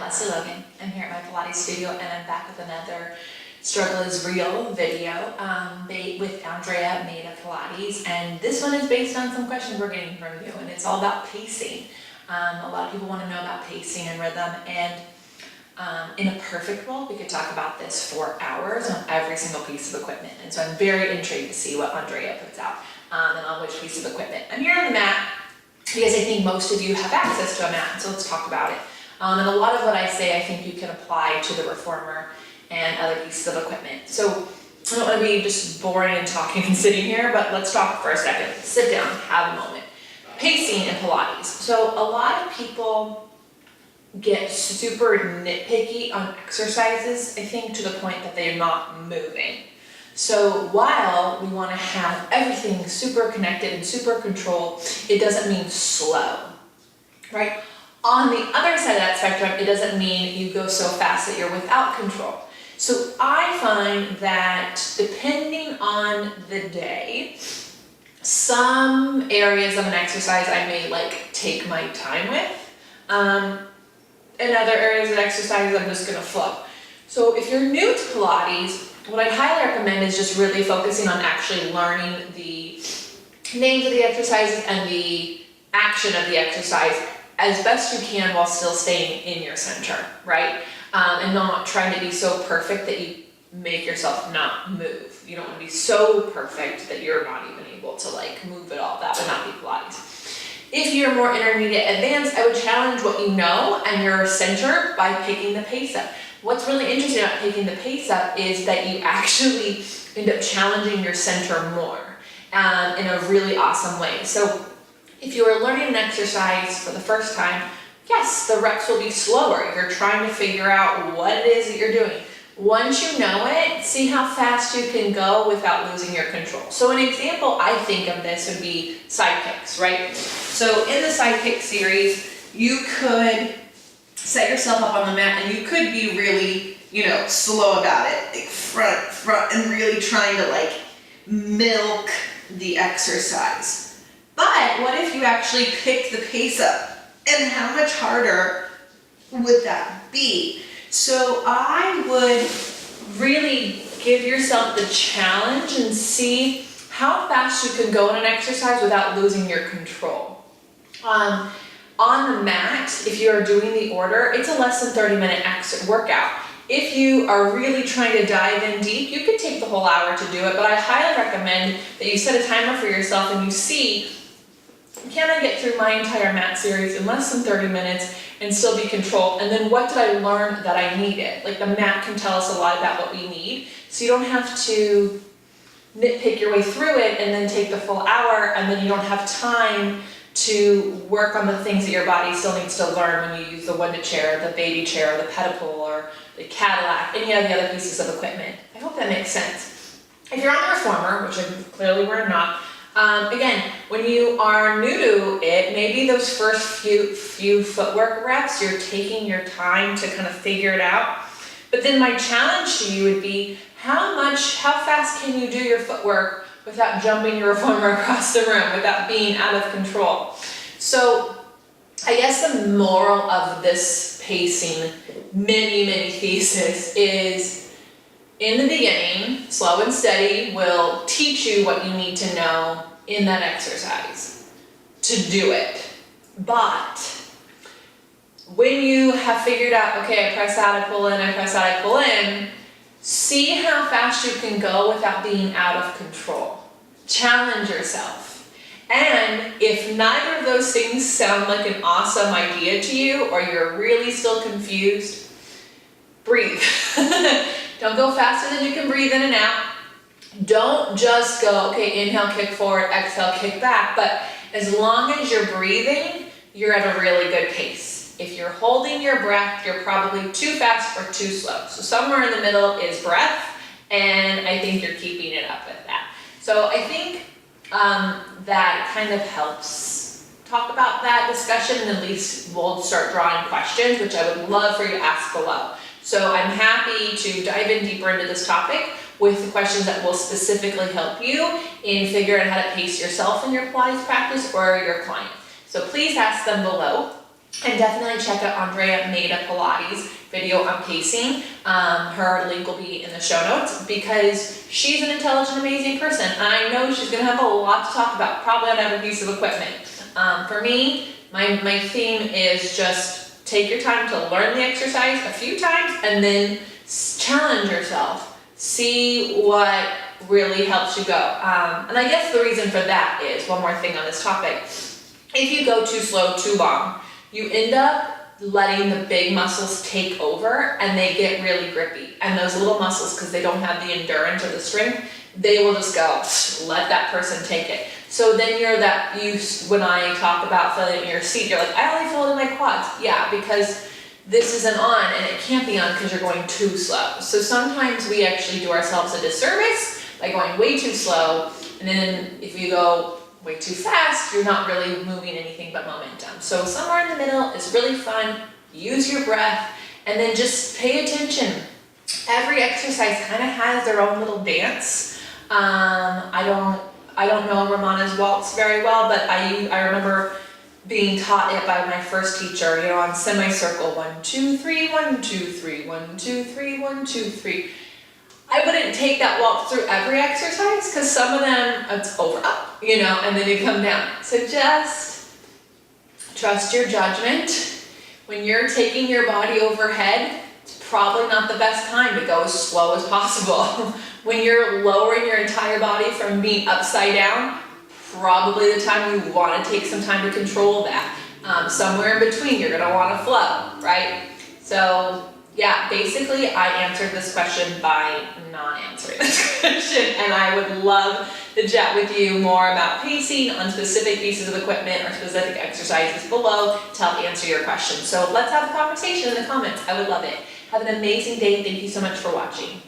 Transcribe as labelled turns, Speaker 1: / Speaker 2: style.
Speaker 1: I'm Lesley Logan. I'm here at my Pilates studio and I'm back with another Struggle is Real video with Andrea made of Pilates. And this one is based on some questions we're getting from you, and it's all about pacing. A lot of people want to know about pacing and rhythm, and in a perfect world, we could talk about this for hours on every single piece of equipment. And so I'm very intrigued to see what Andrea puts out and on which piece of equipment. I'm here on the mat because I think most of you have access to a mat, so let's talk about it. And a lot of what I say, I think you can apply to the reformer and other pieces of equipment. So I don't want to be just boring and talking and sitting here, but let's talk for a second. Sit down, have a moment. Pacing and Pilates. So a lot of people get super nitpicky on exercises, I think, to the point that they're not moving. So while we want to have everything super connected and super controlled, it doesn't mean slow, right? On the other side of that spectrum, it doesn't mean you go so fast that you're without control. So I find that depending on the day, some areas of an exercise I may take my time with. In other areas of exercise, I'm just gonna flow. So if you're new to Pilates, what I'd highly recommend is just really focusing on actually learning the names of the exercises and the action of the exercise as best you can while still staying in your center, right? And not trying to be so perfect that you make yourself not move. You don't want to be so perfect that you're not even able to move at all. That would not be Pilates. If you're more intermediate advanced, I would challenge what you know and your center by picking the pace up. What's really interesting about picking the pace up is that you actually end up challenging your center more in a really awesome way. So if you are learning an exercise for the first time, yes, the reps will be slower. You're trying to figure out what it is that you're doing. Once you know it, see how fast you can go without losing your control. So an example I think of this would be side kicks, right? So in the side kick series, you could set yourself up on the mat and you could be really, slow about it, front, and really trying to milk the exercise. But what if you actually pick the pace up? And how much harder would that be? So I would really give yourself the challenge and see how fast you can go in an exercise without losing your control. On the mat, if you are doing the order, it's a less than 30-minute workout. If you are really trying to dive in deep, you could take the whole hour to do it, but I highly recommend that you set a timer for yourself and you see, can I get through my entire mat series in less than 30 minutes and still be controlled? And then what did I learn that I needed? The mat can tell us a lot about what we need, so you don't have to nitpick your way through it and then take the full hour, and then you don't have time to work on the things that your body still needs to learn when you use the Wunda chair, the baby chair, or the pedal or the Cadillac, any of the other pieces of equipment. I hope that makes sense. If you're on the reformer, which clearly we're not, again, when you are new to it, maybe those first few footwork reps, you're taking your time to kind of figure it out. But then my challenge to you would be, how fast can you do your footwork without jumping your reformer across the room, without being out of control? So I guess the moral of this pacing mini thesis is, in the beginning, slow and steady will teach you what you need to know in that exercise to do it. But when you have figured out, okay, I press out, I pull in, I press out, I pull in, see how fast you can go without being out of control. Challenge yourself. And if neither of those things sound like an awesome idea to you, or you're really still confused, breathe. Don't go faster than you can breathe in and out. Don't just go, okay, inhale, kick forward, exhale, kick back. But as long as you're breathing, you're at a really good pace. If you're holding your breath, you're probably too fast or too slow. So somewhere in the middle is breath, and I think you're keeping it up with that. So I think that kind of helps talk about that discussion, and at least we'll start drawing questions, which I would love for you to ask below. So I'm happy to dive in deeper into this topic with the questions that will specifically help you in figuring out how to pace yourself in your Pilates practice or your client. So please ask them below. And definitely check out Andrea Made a Pilates video on pacing. Her link will be in the show notes because she's an intelligent, amazing person. And I know she's gonna have a lot to talk about, probably on every piece of equipment. For me, my theme is just take your time to learn the exercise a few times and then challenge yourself. See what really helps you go. And I guess the reason for that is, one more thing on this topic, if you go too slow, too long, you end up letting the big muscles take over and they get really grippy. And those little muscles, because they don't have the endurance or the strength, they will just go, let that person take it. So then when I talk about feeling in your seat, you're like, I only feel it in my quads. Yeah, because this isn't on and it can't be on because you're going too slow. So sometimes we actually do ourselves a disservice by going way too slow. And then if you go way too fast, you're not really moving anything but momentum. So somewhere in the middle is really fun. Use your breath and then just pay attention. Every exercise kind of has their own little dance. I don't know Romana's waltz very well, but I remember being taught it by my first teacher, on semicircle, 1, 2, 3, 1, 2, 3, 1, 2, 3, 1, 2, 3. I wouldn't take that walk through every exercise because some of them it's over up, and then you come down. So just trust your judgment. When you're taking your body overhead, it's probably not the best time to go as slow as possible. When you're lowering your entire body from being upside down, probably the time you want to take some time to control that. Somewhere in between, you're going to want to flow, right? So yeah, basically I answered this question by not answering this question, and I would love to chat with you more about pacing on specific pieces of equipment or specific exercises below to help answer your questions. So let's have a conversation in the comments. I would love it. Have an amazing day. Thank you so much for watching.